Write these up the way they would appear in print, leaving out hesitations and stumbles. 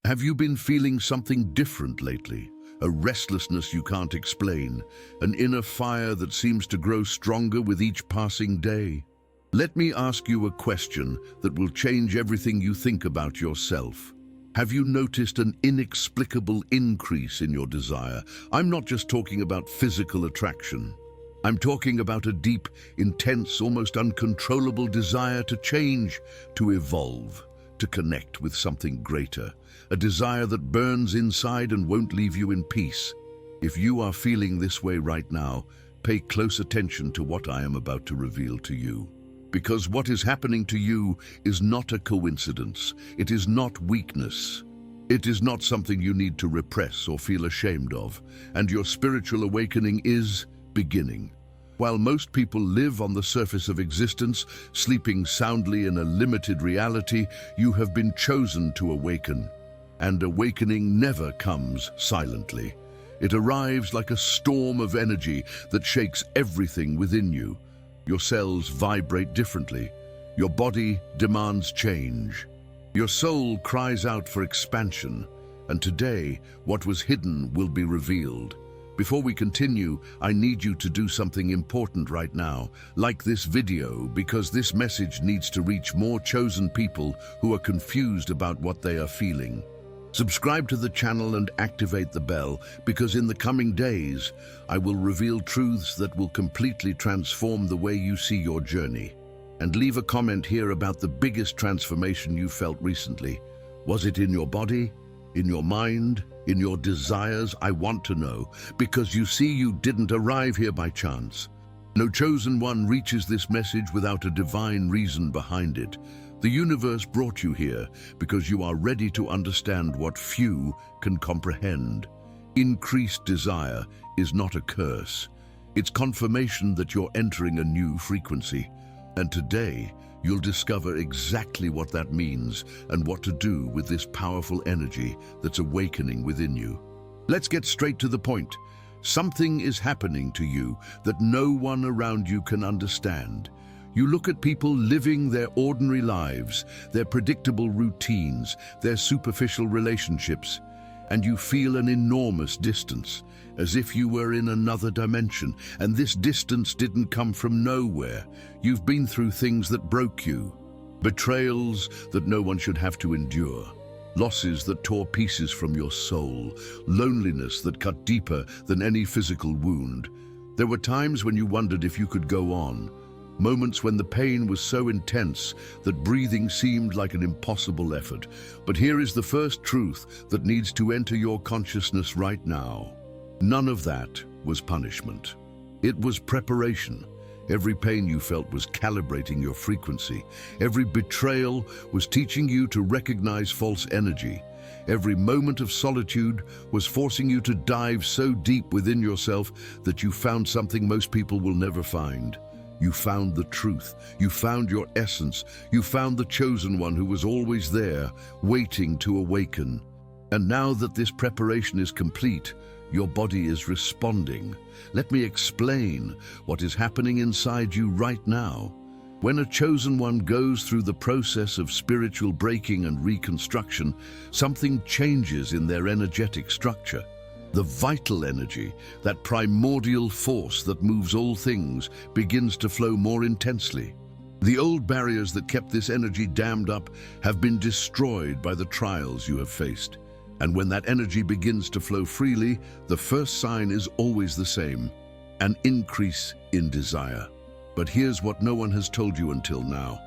Have you been feeling something different lately? A restlessness you can't explain, an inner fire that seems to grow stronger with each passing day? Let me ask you a question that will change everything you think about yourself. Have you noticed an inexplicable increase in your desire? I'm not just talking about physical attraction. I'm talking about a deep, intense, almost uncontrollable desire to change, to evolve, to connect with something greater. A desire that burns inside and won't leave you in peace. If you are feeling this way right now, pay close attention to what I am about to reveal to you. Because what is happening to you is not a coincidence. It is not weakness. It is not something you need to repress or feel ashamed of. And your spiritual awakening is beginning. While most people live on the surface of existence, sleeping soundly in a limited reality, you have been chosen to awaken. And awakening never comes silently. It arrives like a storm of energy that shakes everything within you. Your cells vibrate differently. Your body demands change. Your soul cries out for expansion. And today, what was hidden will be revealed. Before we continue, I need you to do something important right now. Like this video, because this message needs to reach more chosen people who are confused about what they are feeling. Subscribe to the channel and activate the bell, because in the coming days, I will reveal truths that will completely transform the way you see your journey. And leave a comment here about the biggest transformation you felt recently. Was it in your body? In your mind? In your desires? I want to know, because you see, you didn't arrive here by chance. No chosen one reaches this message without a divine reason behind it. The universe brought you here because you are ready to understand what few can comprehend. Increased desire is not a curse. It's confirmation that you're entering a new frequency. And today, you'll discover exactly what that means and what to do with this powerful energy that's awakening within you. Let's get straight to the point. Something is happening to you that no one around you can understand. You look at people living their ordinary lives, their predictable routines, their superficial relationships, and you feel an enormous distance, as if you were in another dimension. And this distance didn't come from nowhere. You've been through things that broke you, betrayals that no one should have to endure, losses that tore pieces from your soul, loneliness that cut deeper than any physical wound. There were times when you wondered if you could go on, moments when the pain was so intense that breathing seemed like an impossible effort. But here is the first truth that needs to enter your consciousness right now. None of that was punishment. It was preparation. Every pain you felt was calibrating your frequency. Every betrayal was teaching you to recognize false energy. Every moment of solitude was forcing you to dive so deep within yourself that you found something most people will never find. You found the truth. You found your essence. You found the chosen one who was always there, waiting to awaken. And now that this preparation is complete, your body is responding. Let me explain what is happening inside you right now. When a chosen one goes through the process of spiritual breaking and reconstruction, something changes in their energetic structure. The vital energy, that primordial force that moves all things, begins to flow more intensely. The old barriers that kept this energy dammed up have been destroyed by the trials you have faced. And when that energy begins to flow freely, the first sign is always the same: an increase in desire. But here's what no one has told you until now.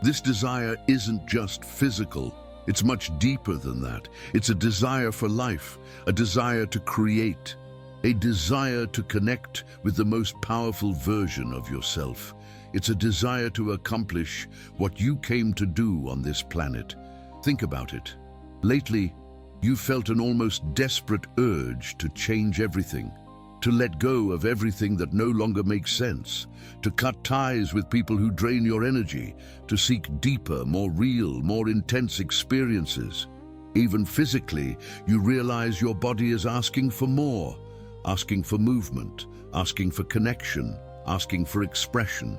This desire isn't just physical. It's much deeper than that. It's a desire for life, a desire to create, a desire to connect with the most powerful version of yourself. It's a desire to accomplish what you came to do on this planet. Think about it. Lately, you felt an almost desperate urge to change everything, to let go of everything that no longer makes sense, to cut ties with people who drain your energy, to seek deeper, more real, more intense experiences. Even physically, you realize your body is asking for more, asking for movement, asking for connection, asking for expression.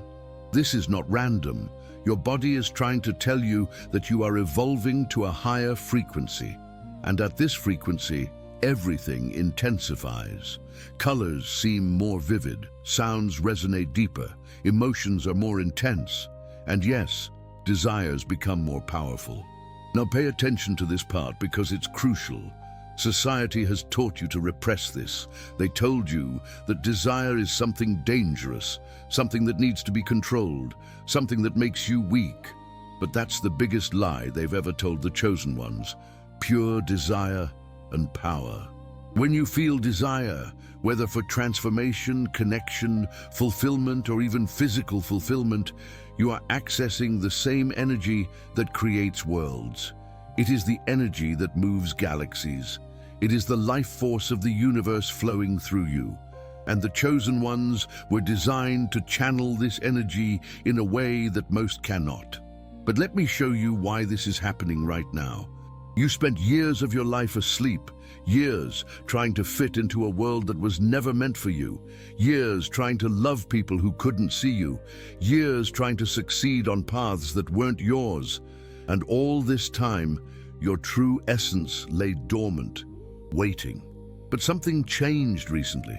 This is not random. Your body is trying to tell you that you are evolving to a higher frequency. And at this frequency, everything intensifies. Colors seem more vivid, sounds resonate deeper, emotions are more intense, and yes, desires become more powerful. Now pay attention to this part because it's crucial. Society has taught you to repress this. They told you that desire is something dangerous, something that needs to be controlled, something that makes you weak. But that's the biggest lie they've ever told the chosen ones. Pure desire and power. When you feel desire, whether for transformation, connection, fulfillment, or even physical fulfillment, you are accessing the same energy that creates worlds. It is the energy that moves galaxies. It is the life force of the universe flowing through you. And the chosen ones were designed to channel this energy in a way that most cannot. But let me show you why this is happening right now. You spent years of your life asleep, years trying to fit into a world that was never meant for you, years trying to love people who couldn't see you, years trying to succeed on paths that weren't yours. And all this time, your true essence lay dormant, waiting. But something changed recently.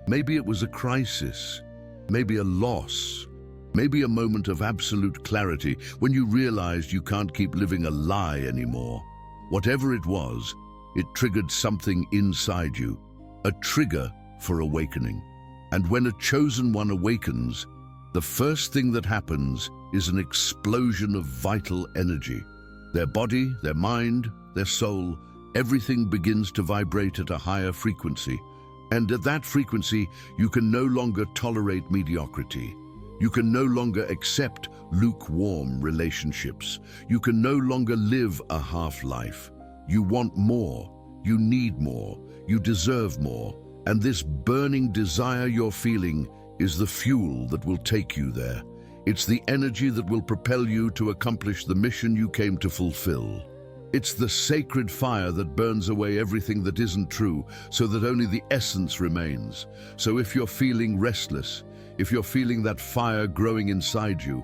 Maybe it was a crisis, maybe a loss, maybe a moment of absolute clarity when you realized you can't keep living a lie anymore. Whatever it was, it triggered something inside you, a trigger for awakening. And when a chosen one awakens, the first thing that happens is an explosion of vital energy. Their body, their mind, their soul, everything begins to vibrate at a higher frequency. And at that frequency, you can no longer tolerate mediocrity. You can no longer accept lukewarm relationships. You can no longer live a half-life. You want more. You need more. You deserve more. And this burning desire you're feeling is the fuel that will take you there. It's the energy that will propel you to accomplish the mission you came to fulfill. It's the sacred fire that burns away everything that isn't true, so that only the essence remains. So if you're feeling restless, if you're feeling that fire growing inside you,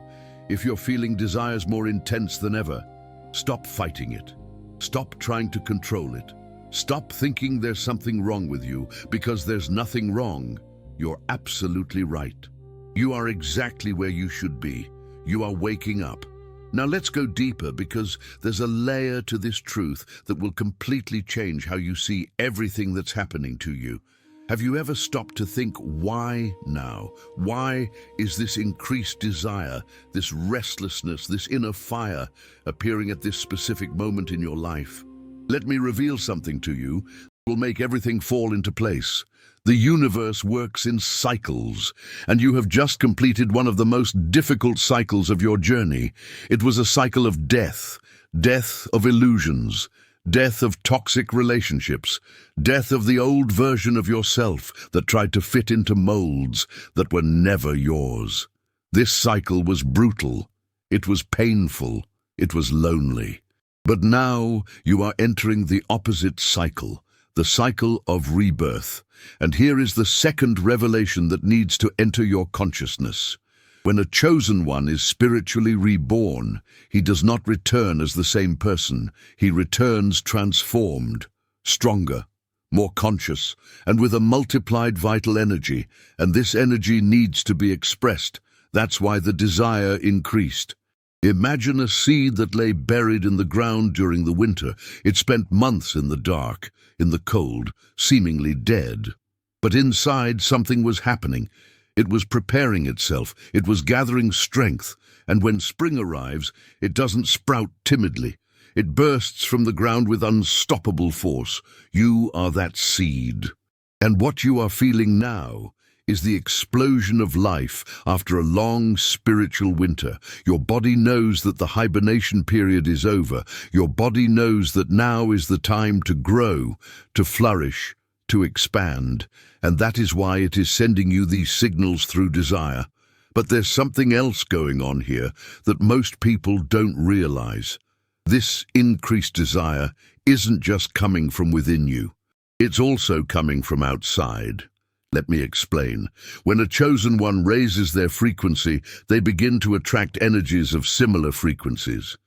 if you're feeling desires more intense than ever, stop fighting it. Stop trying to control it. Stop thinking there's something wrong with you, because there's nothing wrong. You're absolutely right. You are exactly where you should be. You are waking up. Now let's go deeper, because there's a layer to this truth that will completely change how you see everything that's happening to you. Have you ever stopped to think, why now? Why is this increased desire, this restlessness, this inner fire appearing at this specific moment in your life? Let me reveal something to you that will make everything fall into place. The universe works in cycles, and you have just completed one of the most difficult cycles of your journey. It was a cycle of death, death of illusions, death of toxic relationships, death of the old version of yourself that tried to fit into molds that were never yours. This cycle was brutal, it was painful, it was lonely. But now you are entering the opposite cycle, the cycle of rebirth. And here is the second revelation that needs to enter your consciousness. When a chosen one is spiritually reborn, he does not return as the same person. He returns transformed, stronger, more conscious, and with a multiplied vital energy. And this energy needs to be expressed. That's why the desire increased. Imagine a seed that lay buried in the ground during the winter. It spent months in the dark, in the cold, seemingly dead. But inside something was happening. It was preparing itself, it was gathering strength, and when spring arrives, it doesn't sprout timidly. It bursts from the ground with unstoppable force. You are that seed. And what you are feeling now is the explosion of life after a long spiritual winter. Your body knows that the hibernation period is over. Your body knows that now is the time to grow, to flourish, to expand, and that is why it is sending you these signals through desire. But there's something else going on here that most people don't realize. This increased desire isn't just coming from within you. It's also coming from outside. Let me explain. When a chosen one raises their frequency, they begin to attract energies of similar frequencies.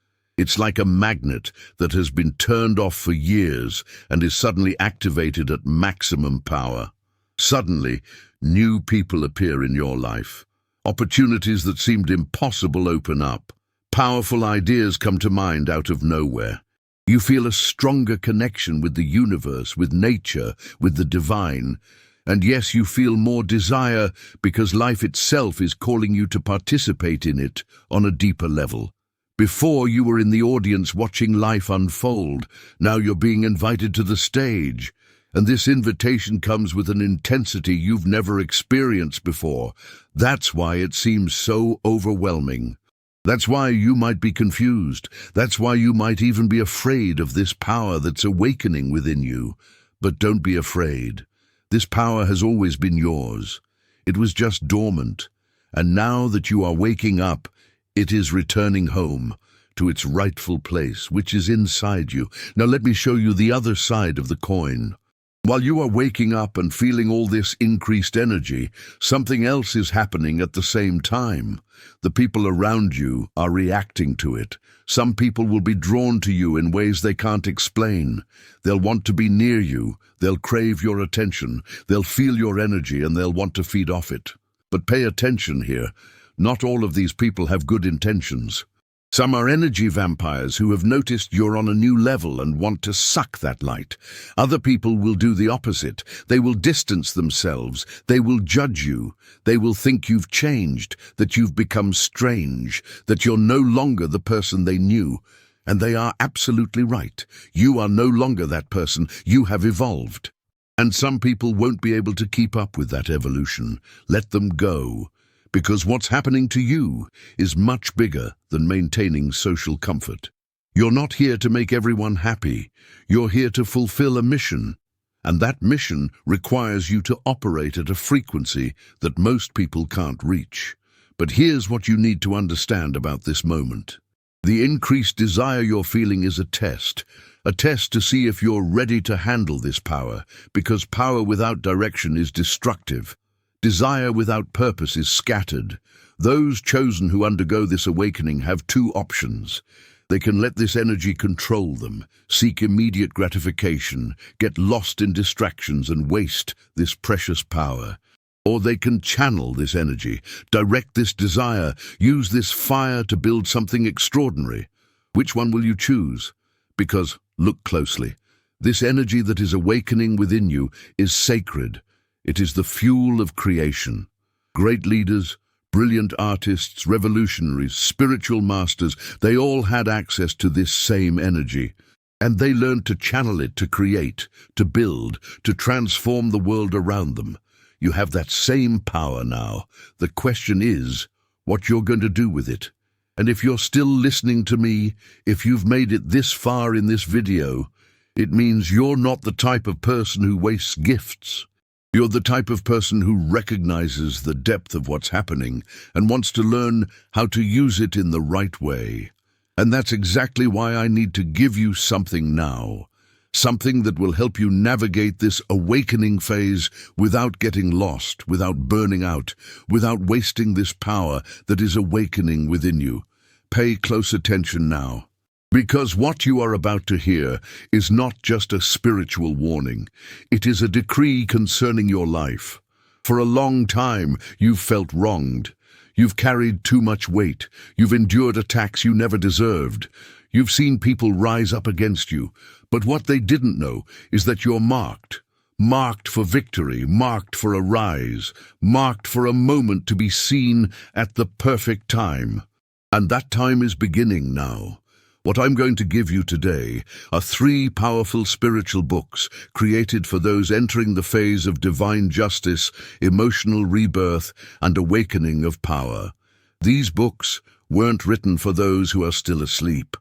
It's like a magnet that has been turned off for years and is suddenly activated at maximum power. Suddenly, new people appear in your life. Opportunities that seemed impossible open up. Powerful ideas come to mind out of nowhere. You feel a stronger connection with the universe, with nature, with the divine. And yes, you feel more desire because life itself is calling you to participate in it on a deeper level. Before, you were in the audience watching life unfold. Now you're being invited to the stage. And this invitation comes with an intensity you've never experienced before. That's why it seems so overwhelming. That's why you might be confused. That's why you might even be afraid of this power that's awakening within you. But don't be afraid. This power has always been yours. It was just dormant. And now that you are waking up, it is returning home to its rightful place, which is inside you. Now let me show you the other side of the coin. While you are waking up and feeling all this increased energy, something else is happening at the same time. The people around you are reacting to it. Some people will be drawn to you in ways they can't explain. They'll want to be near you. They'll crave your attention. They'll feel your energy and they'll want to feed off it. But pay attention here. Not all of these people have good intentions. Some are energy vampires who have noticed you're on a new level and want to suck that light. Other people will do the opposite. They will distance themselves. They will judge you. They will think you've changed, that you've become strange, that you're no longer the person they knew. And they are absolutely right. You are no longer that person. You have evolved. And some people won't be able to keep up with that evolution. Let them go. Because what's happening to you is much bigger than maintaining social comfort. You're not here to make everyone happy. You're here to fulfill a mission. And that mission requires you to operate at a frequency that most people can't reach. But here's what you need to understand about this moment. The increased desire you're feeling is a test to see if you're ready to handle this power, because power without direction is destructive. Desire without purpose is scattered. Those chosen who undergo this awakening have two options. They can let this energy control them, seek immediate gratification, get lost in distractions and waste this precious power. Or they can channel this energy, direct this desire, use this fire to build something extraordinary. Which one will you choose? Because, look closely, this energy that is awakening within you is sacred. It is the fuel of creation. Great leaders, brilliant artists, revolutionaries, spiritual masters, they all had access to this same energy. And they learned to channel it to create, to build, to transform the world around them. You have that same power now. The question is, what you're going to do with it. And if you're still listening to me, if you've made it this far in this video, it means you're not the type of person who wastes gifts. You're the type of person who recognizes the depth of what's happening and wants to learn how to use it in the right way. And that's exactly why I need to give you something now. Something that will help you navigate this awakening phase without getting lost, without burning out, without wasting this power that is awakening within you. Pay close attention now. Because what you are about to hear is not just a spiritual warning. It is a decree concerning your life. For a long time, you've felt wronged. You've carried too much weight. You've endured attacks you never deserved. You've seen people rise up against you. But what they didn't know is that you're marked. Marked for victory, marked for a rise, marked for a moment to be seen at the perfect time. And that time is beginning now. What I'm going to give you today are 3 powerful spiritual books created for those entering the phase of divine justice, emotional rebirth, and awakening of power. These books weren't written for those who are still asleep.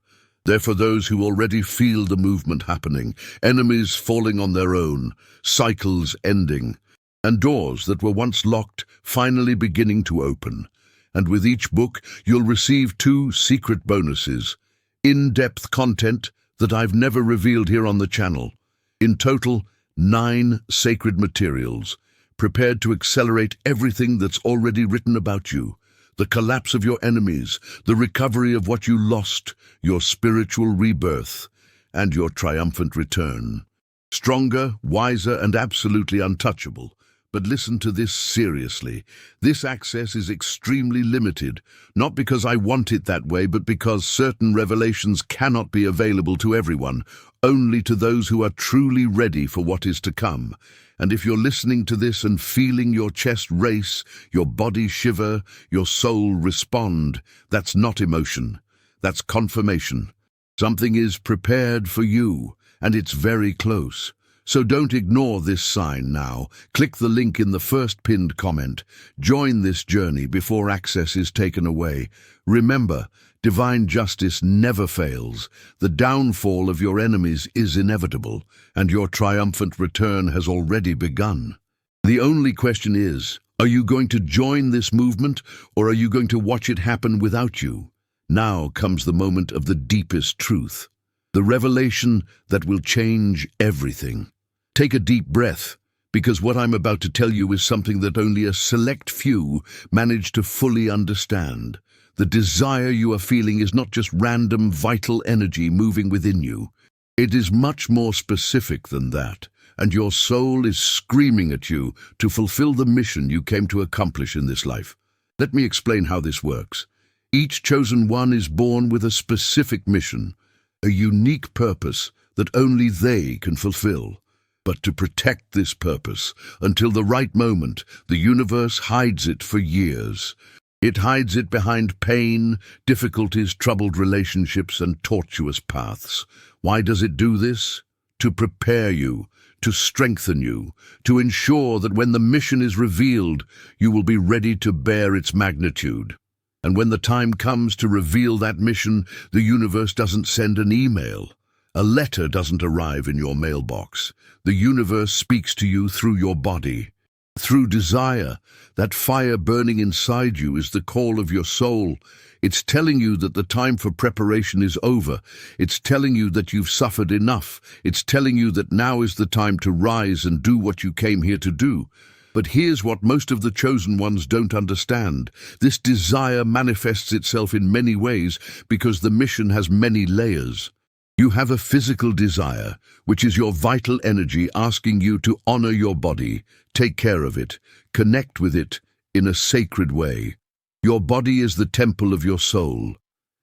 They're for those who already feel the movement happening, enemies falling on their own, cycles ending, and doors that were once locked finally beginning to open. And with each book, you'll receive 2 secret bonuses. In-depth content that I've never revealed here on the channel. In total, 9 sacred materials, prepared to accelerate everything that's already written about you. the collapse of your enemies, the recovery of what you lost, your spiritual rebirth, and your triumphant return. Stronger, wiser, and absolutely untouchable. But listen to this seriously. This access is extremely limited, not because I want it that way, but because certain revelations cannot be available to everyone, only to those who are truly ready for what is to come. And if you're listening to this and feeling your chest race, your body shiver, your soul respond, that's not emotion. That's confirmation. Something is prepared for you, and it's very close. So don't ignore this sign now. Click the link in the first pinned comment. Join this journey before access is taken away. Remember, divine justice never fails. The downfall of your enemies is inevitable, and your triumphant return has already begun. The only question is, are you going to join this movement, or are you going to watch it happen without you? Now comes the moment of the deepest truth, the revelation that will change everything. Take a deep breath, because what I'm about to tell you is something that only a select few manage to fully understand. The desire you are feeling is not just random vital energy moving within you. It is much more specific than that, and your soul is screaming at you to fulfill the mission you came to accomplish in this life. Let me explain how this works. Each chosen one is born with a specific mission, a unique purpose that only they can fulfill. But to protect this purpose, until the right moment, the universe hides it for years. It hides it behind pain, difficulties, troubled relationships, and tortuous paths. Why does it do this? To prepare you, to strengthen you, to ensure that when the mission is revealed, you will be ready to bear its magnitude. And when the time comes to reveal that mission, the universe doesn't send an email. A letter doesn't arrive in your mailbox. The universe speaks to you through your body, through desire. That fire burning inside you is the call of your soul. It's telling you that the time for preparation is over. It's telling you that you've suffered enough. It's telling you that now is the time to rise and do what you came here to do. But here's what most of the chosen ones don't understand. This desire manifests itself in many ways because the mission has many layers. You have a physical desire, which is your vital energy asking you to honor your body, take care of it, connect with it in a sacred way. Your body is the temple of your soul,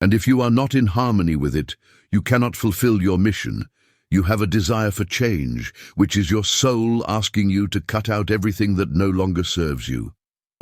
and if you are not in harmony with it, you cannot fulfill your mission. You have a desire for change, which is your soul asking you to cut out everything that no longer serves you.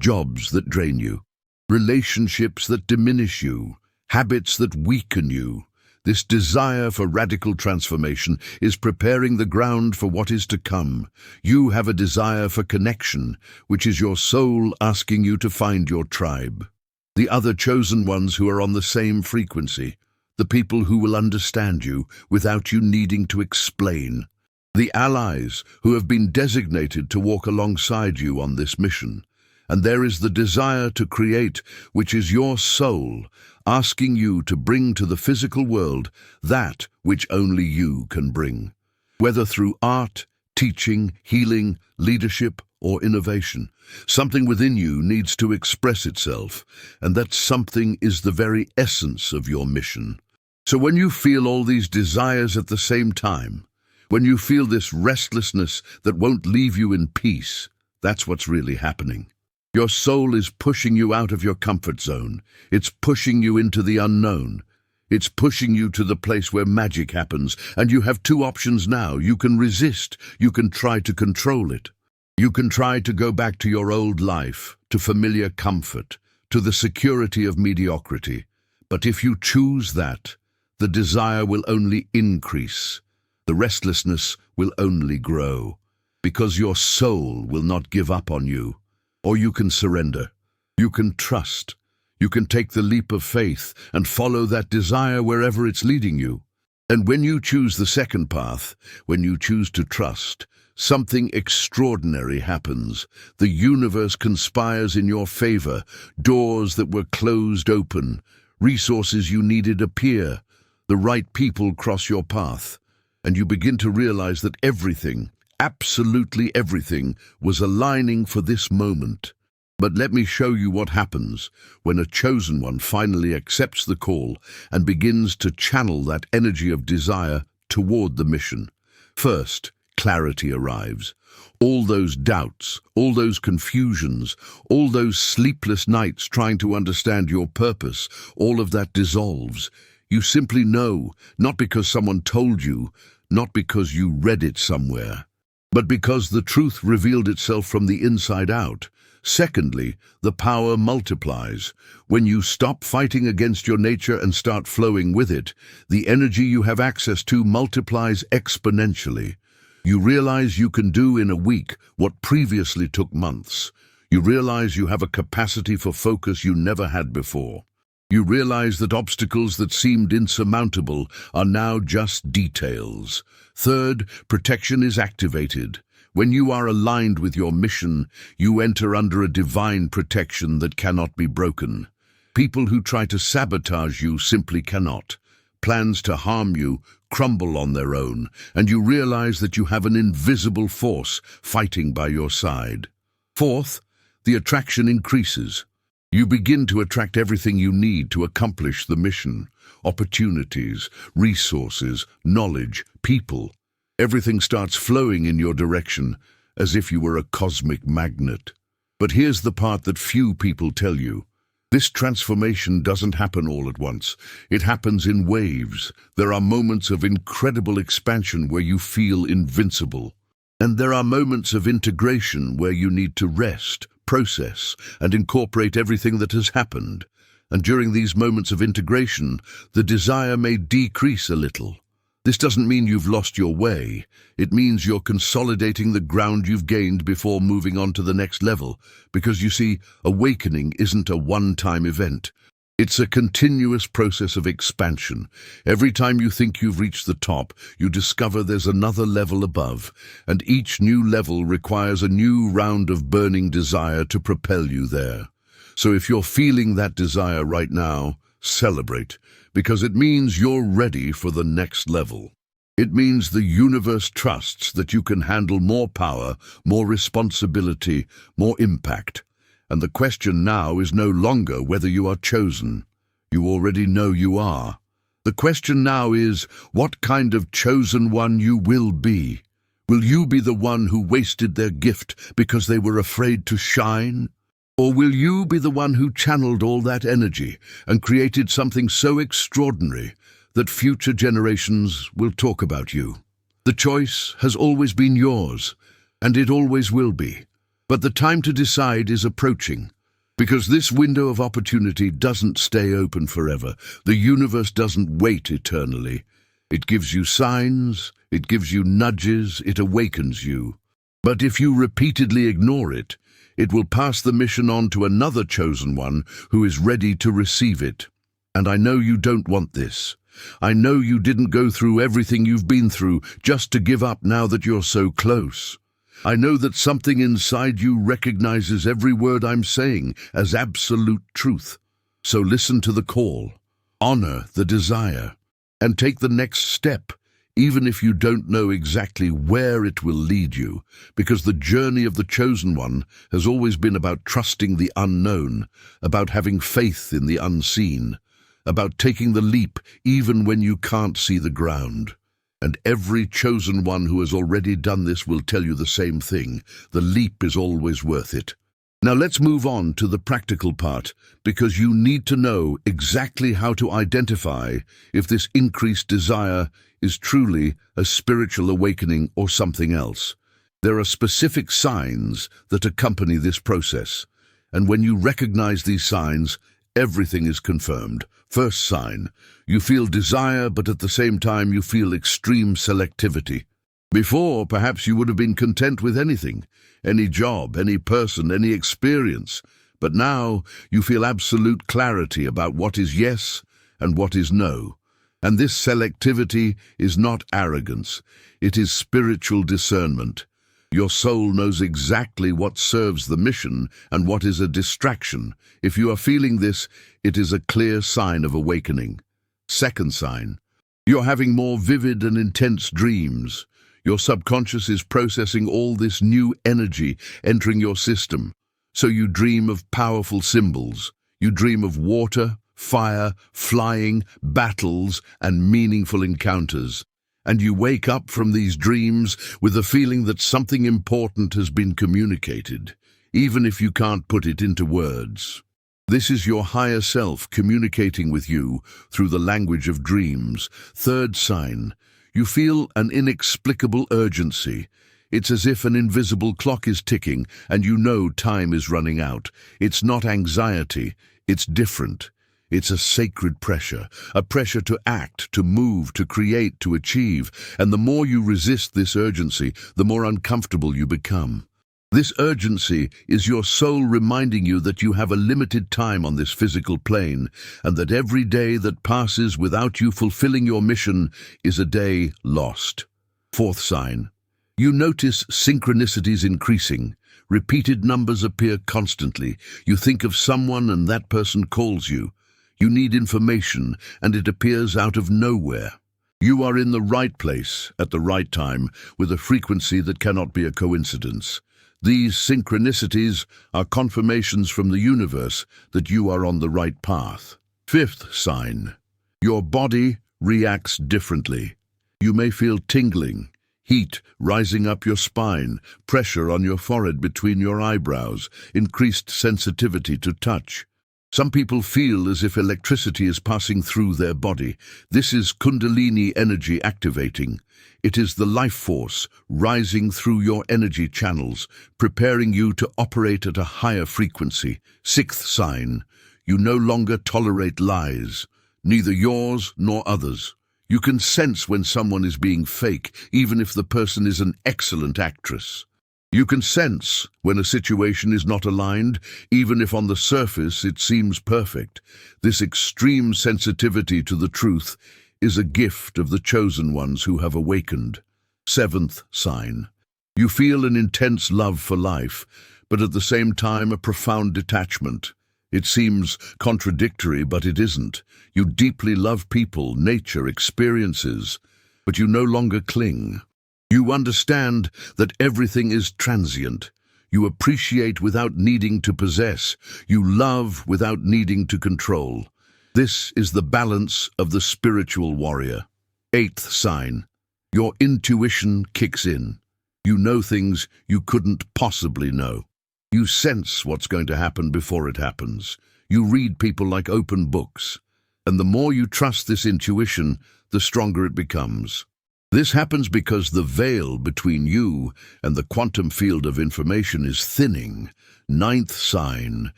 Jobs that drain you, relationships that diminish you, habits that weaken you. This desire for radical transformation is preparing the ground for what is to come. You have a desire for connection, which is your soul asking you to find your tribe. The other chosen ones who are on the same frequency, the people who will understand you without you needing to explain. The allies who have been designated to walk alongside you on this mission. And there is the desire to create, which is your soul, asking you to bring to the physical world that which only you can bring. Whether through art, teaching, healing, leadership, or innovation, something within you needs to express itself, and that something is the very essence of your mission. So when you feel all these desires at the same time, when you feel this restlessness that won't leave you in peace, that's what's really happening. Your soul is pushing you out of your comfort zone. It's pushing you into the unknown. It's pushing you to the place where magic happens, and you have two options now. You can resist. You can try to control it. You can try to go back to your old life, to familiar comfort, to the security of mediocrity. But if you choose that, the desire will only increase. The restlessness will only grow, because your soul will not give up on you. Or you can surrender. You can trust. You can take the leap of faith and follow that desire wherever it's leading you. And when you choose the second path, when you choose to trust, something extraordinary happens. The universe conspires in your favor. Doors that were closed open. Resources you needed appear. The right people cross your path. And you begin to realize that everything, absolutely everything, was aligning for this moment. But let me show you what happens when a chosen one finally accepts the call and begins to channel that energy of desire toward the mission. First, clarity arrives. All those doubts, all those confusions, all those sleepless nights trying to understand your purpose, all of that dissolves. You simply know, not because someone told you, not because you read it somewhere, but because the truth revealed itself from the inside out. Secondly, the power multiplies. When you stop fighting against your nature and start flowing with it, the energy you have access to multiplies exponentially. You realize you can do in a week what previously took months. You realize you have a capacity for focus you never had before. You realize that obstacles that seemed insurmountable are now just details. Third, protection is activated. When you are aligned with your mission, you enter under a divine protection that cannot be broken. People who try to sabotage you simply cannot. Plans to harm you crumble on their own, and you realize that you have an invisible force fighting by your side. Fourth, the attraction increases. You begin to attract everything you need to accomplish the mission. Opportunities, resources, knowledge, people. Everything starts flowing in your direction, as if you were a cosmic magnet. But here's the part that few people tell you. This transformation doesn't happen all at once. It happens in waves. There are moments of incredible expansion where you feel invincible. And there are moments of integration where you need to rest, process, and incorporate everything that has happened. And during these moments of integration, the desire may decrease a little. This doesn't mean you've lost your way. It means you're consolidating the ground you've gained before moving on to the next level. Because you see, awakening isn't a one-time event. It's a continuous process of expansion. Every time you think you've reached the top, you discover there's another level above, and each new level requires a new round of burning desire to propel you there. So if you're feeling that desire right now, celebrate, because it means you're ready for the next level. It means the universe trusts that you can handle more power, more responsibility, more impact. And the question now is no longer whether you are chosen. You already know you are. The question now is what kind of chosen one you will be. Will you be the one who wasted their gift because they were afraid to shine? Or will you be the one who channeled all that energy and created something so extraordinary that future generations will talk about you? The choice has always been yours, and it always will be. But the time to decide is approaching, because this window of opportunity doesn't stay open forever. The universe doesn't wait eternally. It gives you signs, it gives you nudges, it awakens you. But if you repeatedly ignore it, it will pass the mission on to another chosen one who is ready to receive it. And I know you don't want this. I know you didn't go through everything you've been through just to give up now that you're so close. I know that something inside you recognizes every word I'm saying as absolute truth. So listen to the call, honor the desire, and take the next step, even if you don't know exactly where it will lead you, because the journey of the chosen one has always been about trusting the unknown, about having faith in the unseen, about taking the leap even when you can't see the ground. And every chosen one who has already done this will tell you the same thing. The leap is always worth it. Now let's move on to the practical part, because you need to know exactly how to identify if this increased desire is truly a spiritual awakening or something else. There are specific signs that accompany this process, and when you recognize these signs, everything is confirmed. First sign, you feel desire, but at the same time you feel extreme selectivity. Before, perhaps you would have been content with anything, any job, any person, any experience, but now you feel absolute clarity about what is yes and what is no. And this selectivity is not arrogance, it is spiritual discernment. Your soul knows exactly what serves the mission and what is a distraction. If you are feeling this, it is a clear sign of awakening. Second sign, you're having more vivid and intense dreams. Your subconscious is processing all this new energy entering your system. So you dream of powerful symbols. You dream of water, fire, flying, battles, and meaningful encounters. And you wake up from these dreams with the feeling that something important has been communicated, even if you can't put it into words. This is your higher self communicating with you through the language of dreams. Third sign, you feel an inexplicable urgency. It's as if an invisible clock is ticking and you know time is running out. It's not anxiety, it's different. It's a sacred pressure, a pressure to act, to move, to create, to achieve. And the more you resist this urgency, the more uncomfortable you become. This urgency is your soul reminding you that you have a limited time on this physical plane, and that every day that passes without you fulfilling your mission is a day lost. Fourth sign, you notice synchronicities increasing. Repeated numbers appear constantly. You think of someone and that person calls you. You need information and it appears out of nowhere. You are in the right place at the right time with a frequency that cannot be a coincidence. These synchronicities are confirmations from the universe that you are on the right path. Fifth sign, your body reacts differently. You may feel tingling, heat rising up your spine, pressure on your forehead between your eyebrows, increased sensitivity to touch. Some people feel as if electricity is passing through their body. This is Kundalini energy activating. It is the life force rising through your energy channels, preparing you to operate at a higher frequency. Sixth sign, you no longer tolerate lies, neither yours nor others. You can sense when someone is being fake, even if the person is an excellent actress. You can sense when a situation is not aligned, even if on the surface it seems perfect. This extreme sensitivity to the truth is a gift of the chosen ones who have awakened. Seventh sign, you feel an intense love for life, but at the same time a profound detachment. It seems contradictory, but it isn't. You deeply love people, nature, experiences, but you no longer cling. You understand that everything is transient. You appreciate without needing to possess. You love without needing to control. This is the balance of the spiritual warrior. Eighth sign, your intuition kicks in. You know things you couldn't possibly know. You sense what's going to happen before it happens. You read people like open books. And the more you trust this intuition, the stronger it becomes. This happens because the veil between you and the quantum field of information is thinning. Ninth sign,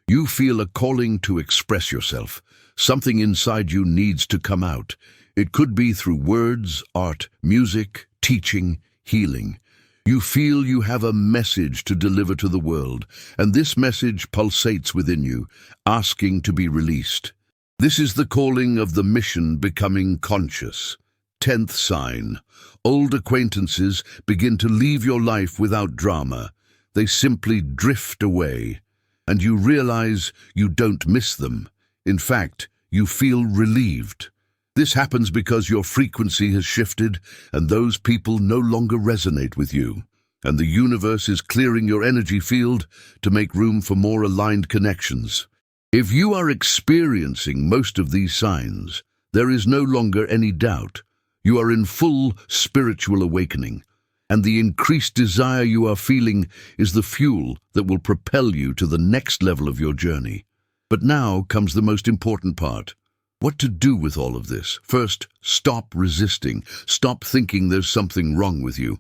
you feel a calling to express yourself. Something inside you needs to come out. It could be through words, art, music, teaching, healing. You feel you have a message to deliver to the world, and this message pulsates within you, asking to be released. This is the calling of the mission becoming conscious. 10th sign, old acquaintances begin to leave your life without drama. They simply drift away, and you realize you don't miss them. In fact, you feel relieved. This happens because your frequency has shifted and those people no longer resonate with you. And the universe is clearing your energy field to make room for more aligned connections. If you are experiencing most of these signs, there is no longer any doubt. You are in full spiritual awakening, and the increased desire you are feeling is the fuel that will propel you to the next level of your journey. But now comes the most important part. What to do with all of this? First, stop resisting. Stop thinking there's something wrong with you.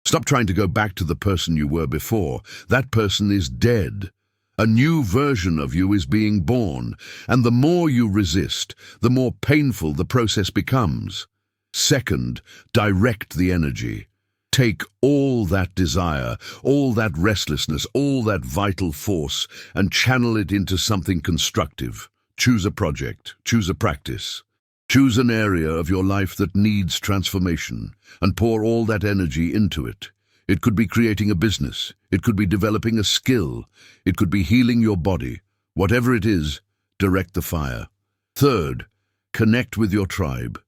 Stop trying to go back to the person you were before. That person is dead. A new version of you is being born, and the more you resist, the more painful the process becomes. Second, direct the energy. Take all that desire, all that restlessness, all that vital force, and channel it into something constructive. Choose a project, choose a practice. Choose an area of your life that needs transformation, and pour all that energy into it. It could be creating a business. It could be developing a skill. It could be healing your body. Whatever it is, direct the fire. Third, connect with your tribe.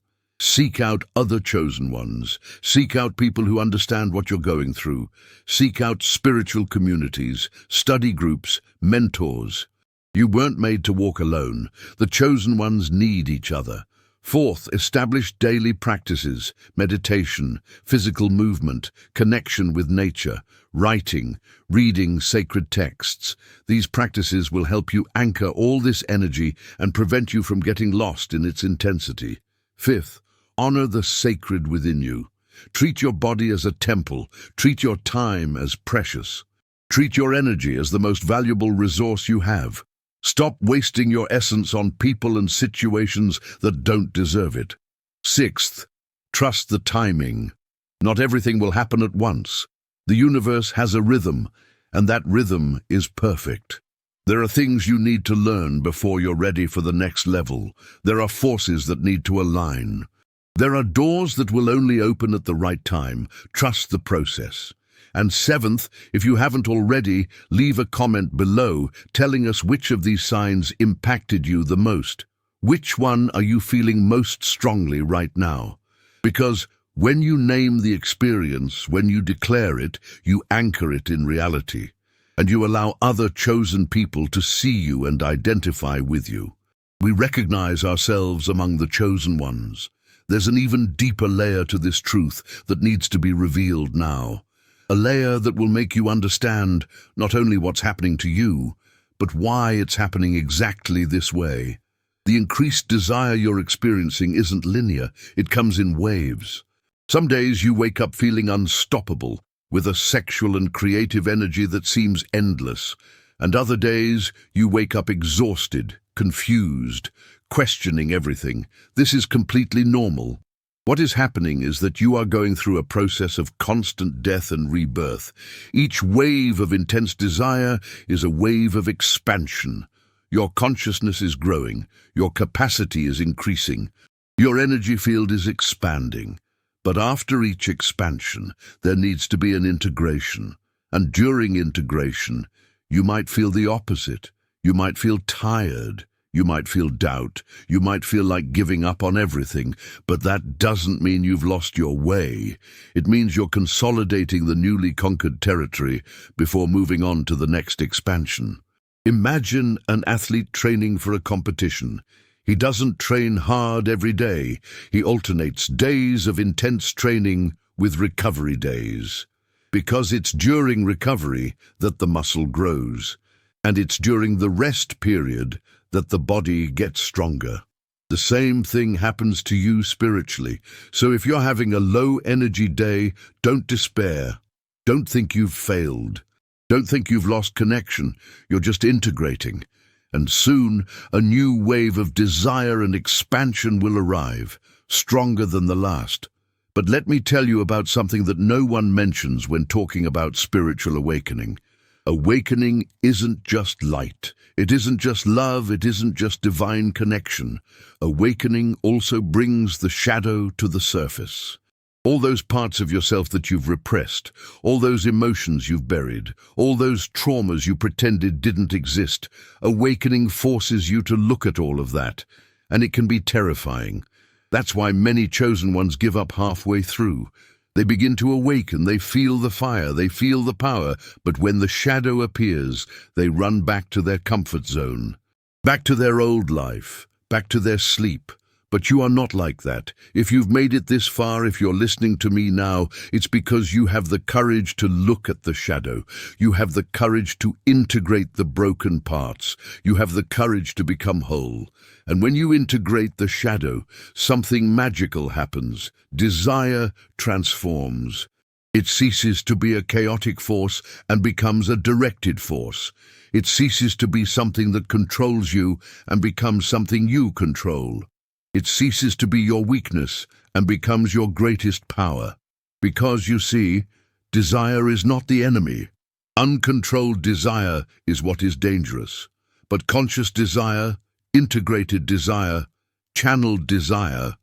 Seek out other chosen ones. Seek out people who understand what you're going through. Seek out spiritual communities, study groups, mentors. You weren't made to walk alone. The chosen ones need each other. Fourth, establish daily practices, meditation, physical movement, connection with nature, writing, reading sacred texts. These practices will help you anchor all this energy and prevent you from getting lost in its intensity. Fifth, honor the sacred within you. Treat your body as a temple. Treat your time as precious. Treat your energy as the most valuable resource you have. Stop wasting your essence on people and situations that don't deserve it. Sixth, trust the timing. Not everything will happen at once. The universe has a rhythm, and that rhythm is perfect. There are things you need to learn before you're ready for the next level. There are forces that need to align. There are doors that will only open at the right time. Trust the process. And seventh, if you haven't already, leave a comment below telling us which of these signs impacted you the most. Which one are you feeling most strongly right now? Because when you name the experience, when you declare it, you anchor it in reality, and you allow other chosen people to see you and identify with you. We recognize ourselves among the chosen ones. There's an even deeper layer to this truth that needs to be revealed now. A layer that will make you understand not only what's happening to you, but why it's happening exactly this way. The increased desire you're experiencing isn't linear, it comes in waves. Some days you wake up feeling unstoppable, with a sexual and creative energy that seems endless, and other days you wake up exhausted, confused, questioning everything. This is completely normal. What is happening is that you are going through a process of constant death and rebirth. Each wave of intense desire is a wave of expansion. Your consciousness is growing, your capacity is increasing, your energy field is expanding. But after each expansion, there needs to be an integration. And during integration, you might feel the opposite. You might feel tired. You might feel doubt, you might feel like giving up on everything, but that doesn't mean you've lost your way. It means you're consolidating the newly conquered territory before moving on to the next expansion. Imagine an athlete training for a competition. He doesn't train hard every day. He alternates days of intense training with recovery days. Because it's during recovery that the muscle grows, and it's during the rest period that the body gets stronger. The same thing happens to you spiritually. So if you're having a low-energy day, don't despair. Don't think you've failed. Don't think you've lost connection. You're just integrating. And soon, a new wave of desire and expansion will arrive, stronger than the last. But let me tell you about something that no one mentions when talking about spiritual awakening. Awakening isn't just light. It isn't just love. It isn't just divine connection. Awakening also brings the shadow to the surface. All those parts of yourself that you've repressed, all those emotions you've buried, all those traumas you pretended didn't exist. Awakening forces you to look at all of that, and it can be terrifying. That's why many chosen ones give up halfway through. They begin to awaken, they feel the fire, they feel the power, but when the shadow appears, they run back to their comfort zone, back to their old life, back to their sleep. But you are not like that. If you've made it this far, if you're listening to me now, it's because you have the courage to look at the shadow. You have the courage to integrate the broken parts. You have the courage to become whole. And when you integrate the shadow, something magical happens. Desire transforms. It ceases to be a chaotic force and becomes a directed force. It ceases to be something that controls you and becomes something you control. It ceases to be your weakness and becomes your greatest power. Because, you see, desire is not the enemy. Uncontrolled desire is what is dangerous. But conscious desire, integrated desire, channeled desire,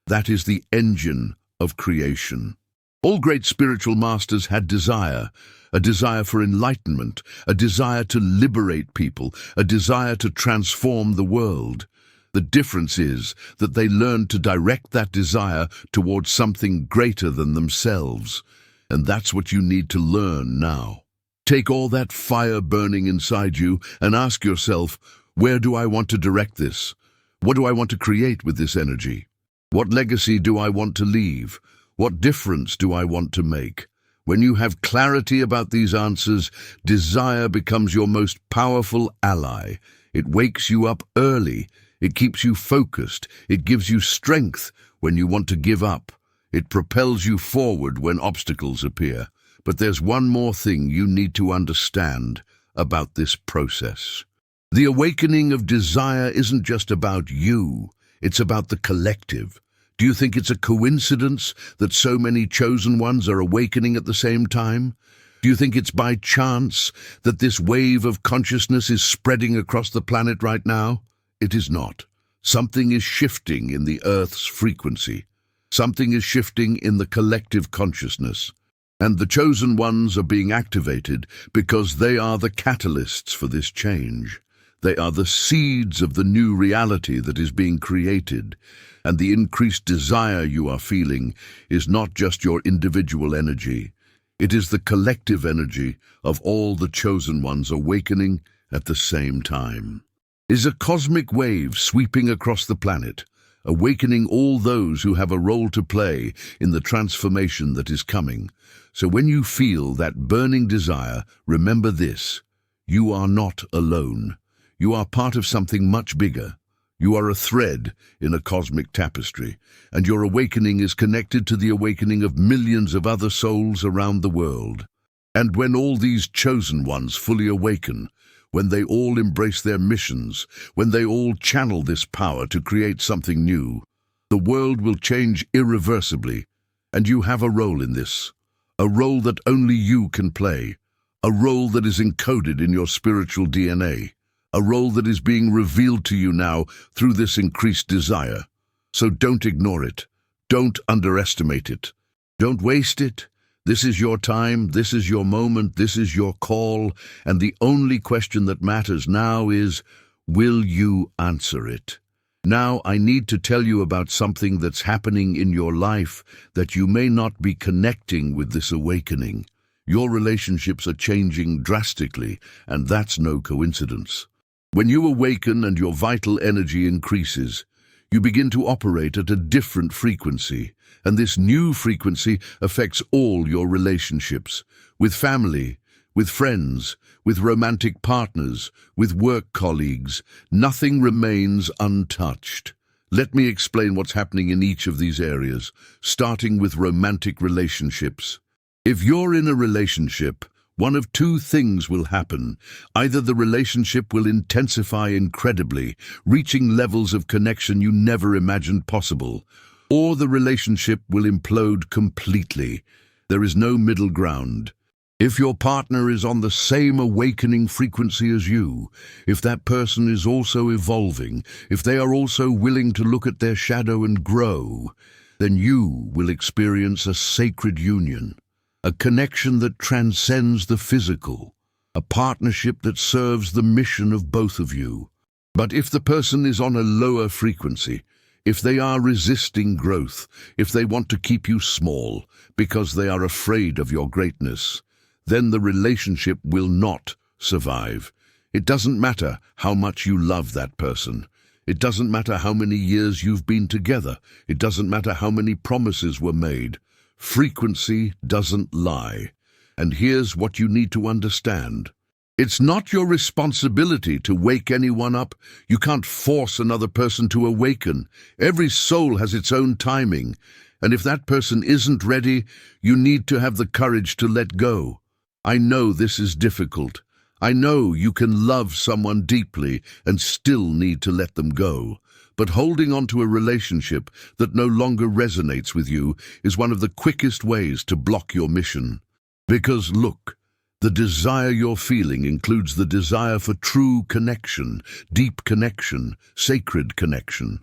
that is the engine of creation. All great spiritual masters had desire, a desire for enlightenment, a desire to liberate people, a desire to transform the world. The difference is that they learn to direct that desire towards something greater than themselves. And that's what you need to learn now. Take all that fire burning inside you and ask yourself, where do I want to direct this? What do I want to create with this energy? What legacy do I want to leave? What difference do I want to make? When you have clarity about these answers, desire becomes your most powerful ally. It wakes you up early. It keeps you focused. It gives you strength when you want to give up. It propels you forward when obstacles appear. But there's one more thing you need to understand about this process. The awakening of desire isn't just about you. It's about the collective. Do you think it's a coincidence that so many chosen ones are awakening at the same time? Do you think it's by chance that this wave of consciousness is spreading across the planet right now? It is not. Something is shifting in the Earth's frequency. Something is shifting in the collective consciousness. And the chosen ones are being activated because they are the catalysts for this change. They are the seeds of the new reality that is being created. And the increased desire you are feeling is not just your individual energy. It is the collective energy of all the chosen ones awakening at the same time. Is a cosmic wave sweeping across the planet, awakening all those who have a role to play in the transformation that is coming. So when you feel that burning desire, remember this: you are not alone. You are part of something much bigger. You are a thread in a cosmic tapestry, and your awakening is connected to the awakening of millions of other souls around the world. And when all these chosen ones fully awaken, when they all embrace their missions, when they all channel this power to create something new, the world will change irreversibly, and you have a role in this. A role that only you can play. A role that is encoded in your spiritual DNA. A role that is being revealed to you now through this increased desire. So don't ignore it. Don't underestimate it. Don't waste it. This is your time, this is your moment, this is your call, and the only question that matters now is, will you answer it? Now I need to tell you about something that's happening in your life that you may not be connecting with this awakening. Your relationships are changing drastically, and that's no coincidence. When you awaken and your vital energy increases, you begin to operate at a different frequency, and this new frequency affects all your relationships, with family, with friends, with romantic partners, with work colleagues. Nothing remains untouched. Let me explain what's happening in each of these areas, starting with romantic relationships. If you're in a relationship, one of two things will happen. Either the relationship will intensify incredibly, reaching levels of connection you never imagined possible, or the relationship will implode completely. There is no middle ground. If your partner is on the same awakening frequency as you, if that person is also evolving, if they are also willing to look at their shadow and grow, then you will experience a sacred union. A connection that transcends the physical, a partnership that serves the mission of both of you. But if the person is on a lower frequency, if they are resisting growth, if they want to keep you small because they are afraid of your greatness, then the relationship will not survive. It doesn't matter how much you love that person. It doesn't matter how many years you've been together. It doesn't matter how many promises were made. Frequency doesn't lie. And here's what you need to understand. It's not your responsibility to wake anyone up. You can't force another person to awaken. Every soul has its own timing. And if that person isn't ready, you need to have the courage to let go. I know this is difficult. I know you can love someone deeply and still need to let them go. But holding on to a relationship that no longer resonates with you is one of the quickest ways to block your mission. Because look, the desire you're feeling includes the desire for true connection, deep connection, sacred connection.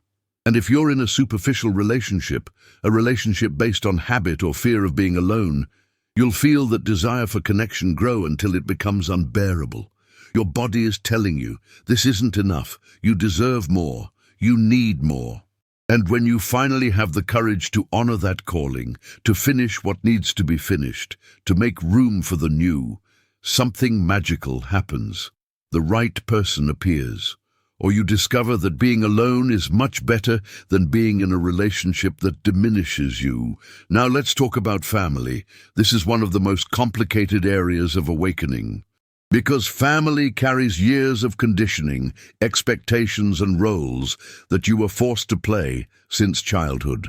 And if you're in a superficial relationship, a relationship based on habit or fear of being alone, you'll feel that desire for connection grow until it becomes unbearable. Your body is telling you, this isn't enough, you deserve more. you need more. And when you finally have the courage to honor that calling, to finish what needs to be finished, to make room for the new, something magical happens. The right person appears. Or you discover that being alone is much better than being in a relationship that diminishes you. Now let's talk about family. This is one of the most complicated areas of awakening. Because family carries years of conditioning, expectations and roles that you were forced to play since childhood.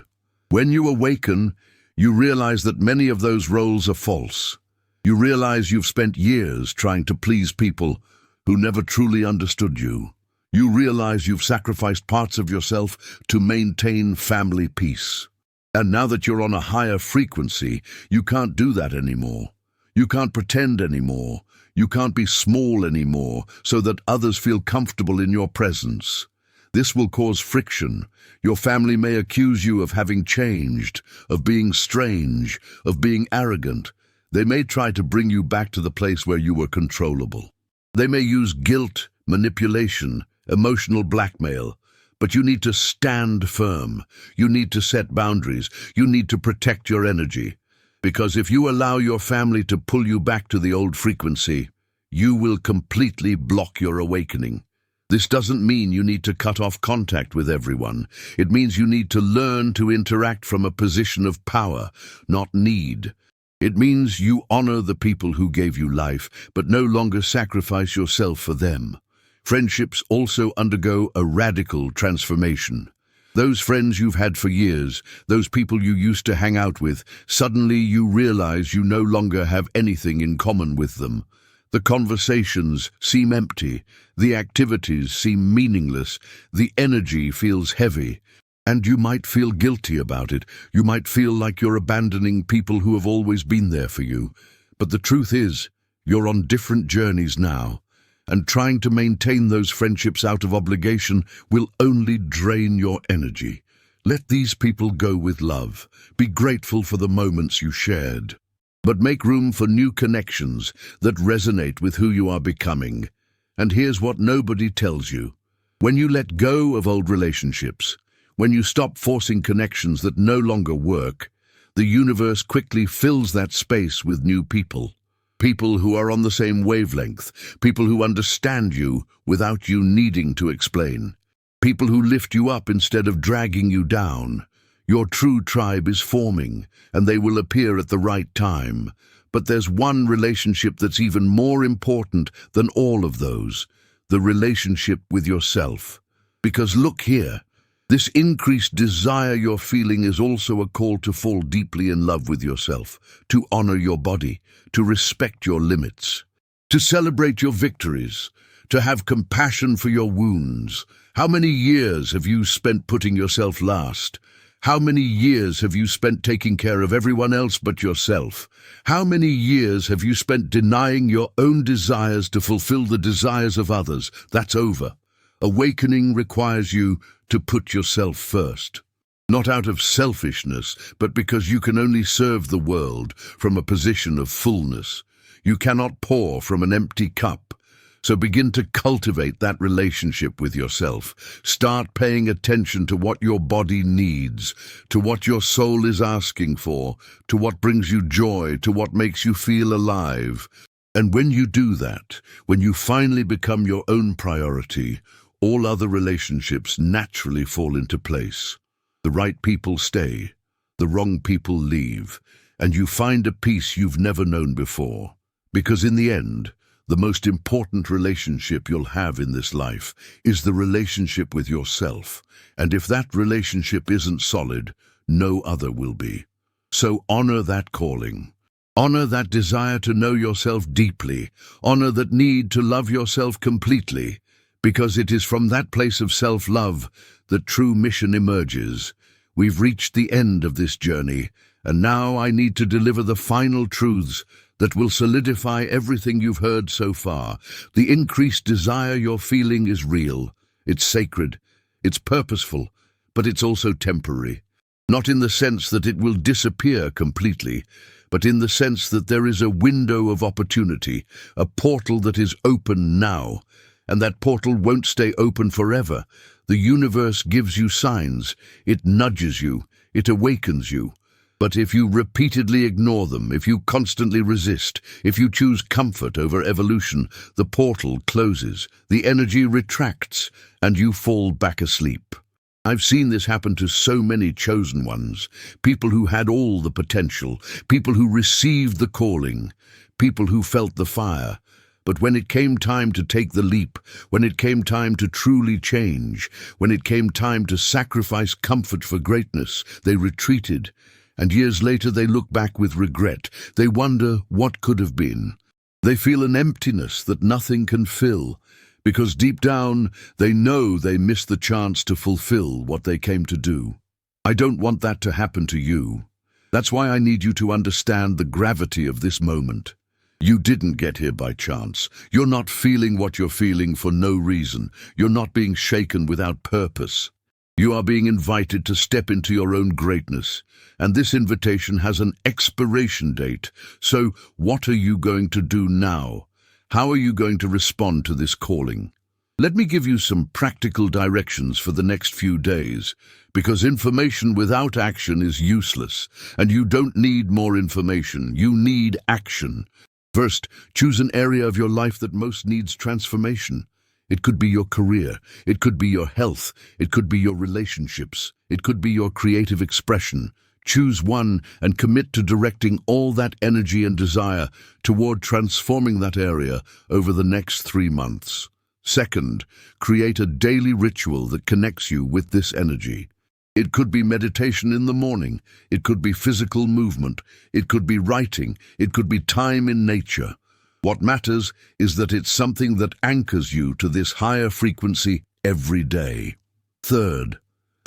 When you awaken, you realize that many of those roles are false. You realize you've spent years trying to please people who never truly understood you. You realize you've sacrificed parts of yourself to maintain family peace. And now that you're on a higher frequency, you can't do that anymore. You can't pretend anymore. You can't be small anymore so that others feel comfortable in your presence. This will cause friction. Your family may accuse you of having changed, of being strange, of being arrogant. They may try to bring you back to the place where you were controllable. They may use guilt, manipulation, emotional blackmail, but you need to stand firm. You need to set boundaries. You need to protect your energy. Because if you allow your family to pull you back to the old frequency, you will completely block your awakening. This doesn't mean you need to cut off contact with everyone. It means you need to learn to interact from a position of power, not need. It means you honor the people who gave you life, but no longer sacrifice yourself for them. Friendships also undergo a radical transformation. Those friends you've had for years, those people you used to hang out with, suddenly you realize you no longer have anything in common with them. The conversations seem empty, the activities seem meaningless, the energy feels heavy, and you might feel guilty about it. You might feel like you're abandoning people who have always been there for you. But the truth is, you're on different journeys now. And trying to maintain those friendships out of obligation will only drain your energy. Let these people go with love. Be grateful for the moments you shared. But make room for new connections that resonate with who you are becoming. And here's what nobody tells you. When you let go of old relationships, when you stop forcing connections that no longer work, the universe quickly fills that space with new people. People who are on the same wavelength, people who understand you without you needing to explain, people who lift you up instead of dragging you down. Your true tribe is forming, and they will appear at the right time. But there's one relationship that's even more important than all of those, the relationship with yourself. Because look here, this increased desire you're feeling is also a call to fall deeply in love with yourself, to honor your body, to respect your limits, to celebrate your victories, to have compassion for your wounds. How many years have you spent putting yourself last? How many years have you spent taking care of everyone else but yourself? How many years have you spent denying your own desires to fulfill the desires of others? That's over. Awakening requires you to put yourself first. Not out of selfishness, but because you can only serve the world from a position of fullness. You cannot pour from an empty cup. So begin to cultivate that relationship with yourself. Start paying attention to what your body needs, to what your soul is asking for, to what brings you joy, to what makes you feel alive. And when you do that, when you finally become your own priority, all other relationships naturally fall into place. The right people stay, the wrong people leave, and you find a peace you've never known before. Because in the end, the most important relationship you'll have in this life is the relationship with yourself. And if that relationship isn't solid, no other will be. So honor that calling. Honor that desire to know yourself deeply. Honor that need to love yourself completely. Because it is from that place of self-love that true mission emerges. We've reached the end of this journey, and now I need to deliver the final truths that will solidify everything you've heard so far. The increased desire you're feeling is real. It's sacred. It's purposeful, but it's also temporary. Not in the sense that it will disappear completely, but in the sense that there is a window of opportunity, a portal that is open now. And that portal won't stay open forever. The universe gives you signs. It nudges you. It awakens you. But if you repeatedly ignore them, if you constantly resist, if you choose comfort over evolution, the portal closes, the energy retracts, and you fall back asleep. I've seen this happen to so many chosen ones, people who had all the potential, people who received the calling, people who felt the fire. But when it came time to take the leap, when it came time to truly change, when it came time to sacrifice comfort for greatness, they retreated. And years later they look back with regret. They wonder what could have been. They feel an emptiness that nothing can fill, because deep down they know they missed the chance to fulfill what they came to do. I don't want that to happen to you. That's why I need you to understand the gravity of this moment. You didn't get here by chance. You're not feeling what you're feeling for no reason. You're not being shaken without purpose. You are being invited to step into your own greatness, and this invitation has an expiration date. So, what are you going to do now? How are you going to respond to this calling? Let me give you some practical directions for the next few days, because information without action is useless, and you don't need more information. You need action. First, choose an area of your life that most needs transformation. It could be your career, it could be your health, it could be your relationships, it could be your creative expression. Choose one and commit to directing all that energy and desire toward transforming that area over the next 3 months. Second, create a daily ritual that connects you with this energy. It could be meditation in the morning, it could be physical movement, it could be writing, it could be time in nature. What matters is that it's something that anchors you to this higher frequency every day. Third,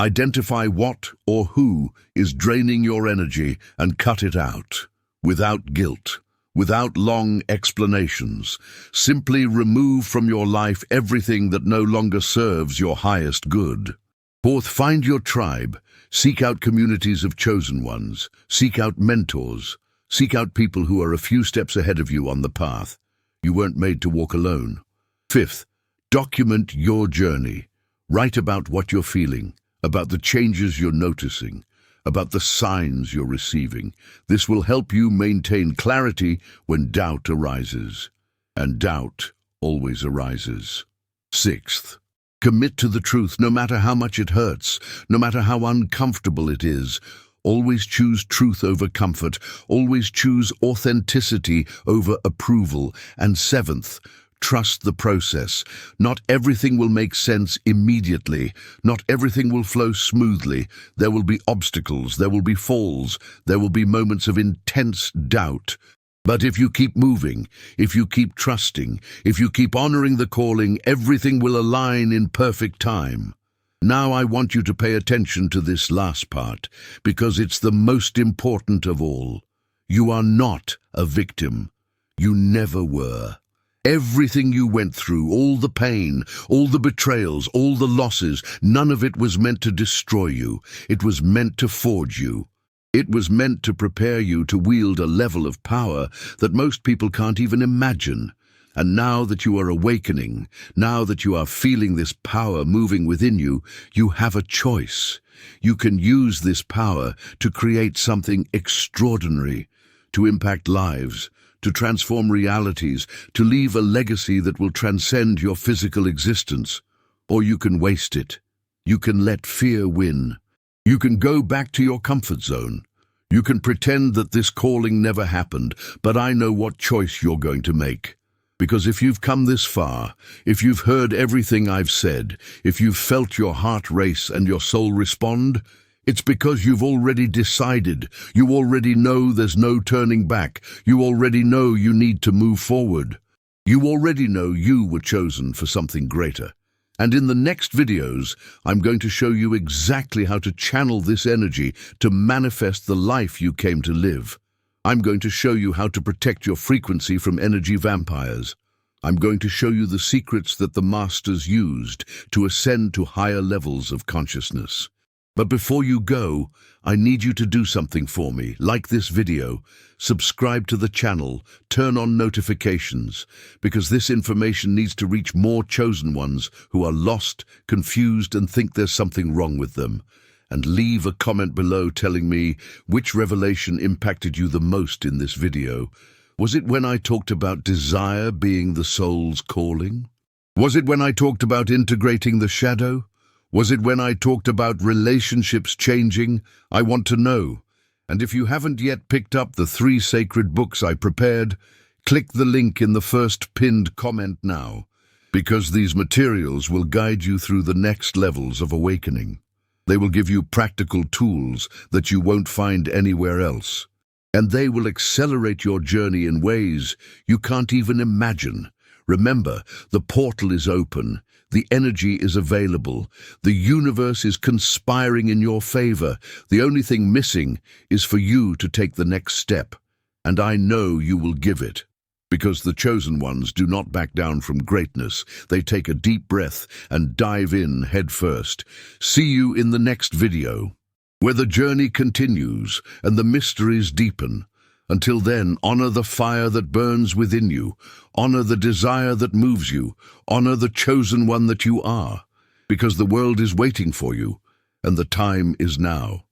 identify what or who is draining your energy and cut it out, without guilt, without long explanations. Simply remove from your life everything that no longer serves your highest good. Fourth, find your tribe. Seek out communities of chosen ones. Seek out mentors. Seek out people who are a few steps ahead of you on the path. You weren't made to walk alone. Fifth, document your journey. Write about what you're feeling, about the changes you're noticing, about the signs you're receiving. This will help you maintain clarity when doubt arises. And doubt always arises. Sixth, commit to the truth no matter how much it hurts, no matter how uncomfortable it is. Always choose truth over comfort. Always choose authenticity over approval. And seventh, trust the process. Not everything will make sense immediately. Not everything will flow smoothly. There will be obstacles. There will be falls. There will be moments of intense doubt. But if you keep moving, if you keep trusting, if you keep honoring the calling, everything will align in perfect time. Now I want you to pay attention to this last part, because it's the most important of all. You are not a victim. You never were. Everything you went through, all the pain, all the betrayals, all the losses, none of it was meant to destroy you. It was meant to forge you. It was meant to prepare you to wield a level of power that most people can't even imagine. And now that you are awakening, now that you are feeling this power moving within you, you have a choice. You can use this power to create something extraordinary, to impact lives, to transform realities, to leave a legacy that will transcend your physical existence. Or you can waste it. You can let fear win. You can go back to your comfort zone. You can pretend that this calling never happened, but I know what choice you're going to make. Because if you've come this far, if you've heard everything I've said, if you've felt your heart race and your soul respond, it's because you've already decided. You already know there's no turning back. You already know you need to move forward. You already know you were chosen for something greater. And in the next videos, I'm going to show you exactly how to channel this energy to manifest the life you came to live. I'm going to show you how to protect your frequency from energy vampires. I'm going to show you the secrets that the masters used to ascend to higher levels of consciousness. But before you go, I need you to do something for me. Like this video, subscribe to the channel, turn on notifications, because this information needs to reach more chosen ones who are lost, confused, and think there's something wrong with them. And leave a comment below telling me which revelation impacted you the most in this video. Was it when I talked about desire being the soul's calling? Was it when I talked about integrating the shadow? Was it when I talked about relationships changing? I want to know. And if you haven't yet picked up the 3 sacred books I prepared, click the link in the first pinned comment now, because these materials will guide you through the next levels of awakening. They will give you practical tools that you won't find anywhere else. And they will accelerate your journey in ways you can't even imagine. Remember, the portal is open. The energy is available. The universe is conspiring in your favor. The only thing missing is for you to take the next step. And I know you will give it. Because the chosen ones do not back down from greatness. They take a deep breath and dive in head first. See you in the next video, where the journey continues and the mysteries deepen. Until then, honor the fire that burns within you. Honor the desire that moves you. Honor the chosen one that you are. Because the world is waiting for you, and the time is now.